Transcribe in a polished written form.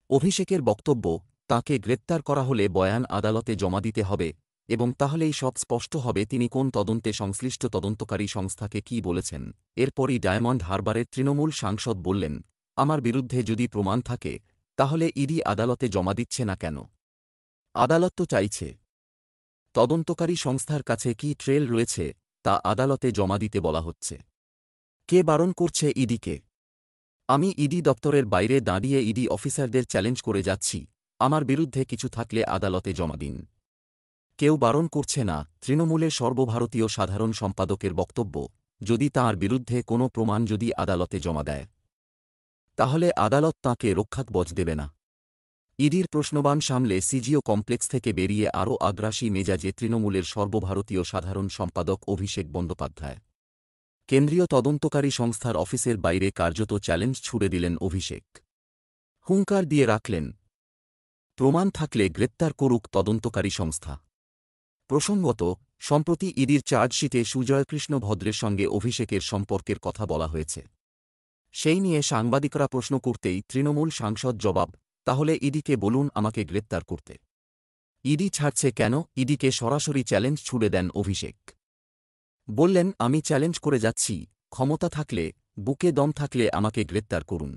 অভিষেকের বক্তব্য, তাঁকে গ্রেপ্তার করা হলে বয়ান আদালতে জমা দিতে হবে এবং তাহলেই সব স্পষ্ট হবে তিনি কোন তদন্তে সংশ্লিষ্ট তদন্তকারী সংস্থাকে কী বলেছেন। এরপরই ডায়মন্ড হারবারের তৃণমূল সাংসদ বললেন, আমার বিরুদ্ধে যদি প্রমাণ থাকে তাহলে ইডি আদালতে জমা দিচ্ছে না কেন? আদালত তো চাইছে। তদন্তকারী সংস্থার কাছে কী ট্রেল রয়েছে তা আদালতে জমা দিতে বলা হচ্ছে। কে বারণ করছে ইডিকে? আমি ইডি দপ্তরের বাইরে দাঁড়িয়ে ইডি অফিসারদের চ্যালেঞ্জ করে যাচ্ছি, আমার বিরুদ্ধে কিছু থাকলে আদালতে জমা দিন। কেউ বারণ করছে না। তৃণমূলের সর্বভারতীয় সাধারণ সম্পাদকের বক্তব্য, যদি তাঁর বিরুদ্ধে কোনো প্রমাণ যদি আদালতে জমা দেয় তাহলে আদালত তাঁকে রক্ষাকবচ দেবে না। ইডির প্রশ্নবাণ সামলে সিজিও কমপ্লেক্স থেকে বেরিয়ে আরও আগ্রাসী মেজাজে তৃণমূলের সর্বভারতীয় সাধারণ সম্পাদক অভিষেক বন্দ্যোপাধ্যায়। কেন্দ্রীয় তদন্তকারী সংস্থার অফিসের বাইরে কার্যত চ্যালেঞ্জ ছুড়ে দিলেন অভিষেক। হুঙ্কার দিয়ে রাখলেন, প্রমাণ থাকলে গ্রেপ্তার করুক তদন্তকারী সংস্থা। প্রসঙ্গত, সম্প্রতি ইডির চার্জশিটে সুজয়কৃষ্ণ ভদ্রের সঙ্গে অভিষেকের সম্পর্কের কথা বলা হয়েছে। সেই নিয়ে সাংবাদিকরা প্রশ্ন করতেই তৃণমূল সাংসদ জবাব, তাহলে ইডিকে বলুন আমাকে গ্রেপ্তার করতে। ইডি ছাড়ছে কেন? ইডিকে সরাসরি চ্যালেঞ্জ ছুড়ে দেন অভিষেক। বললেন, আমি চ্যালেঞ্জ করে যাচ্ছি, ক্ষমতা থাকলে, বুকে দম থাকলে আমাকে গ্রেপ্তার করুন।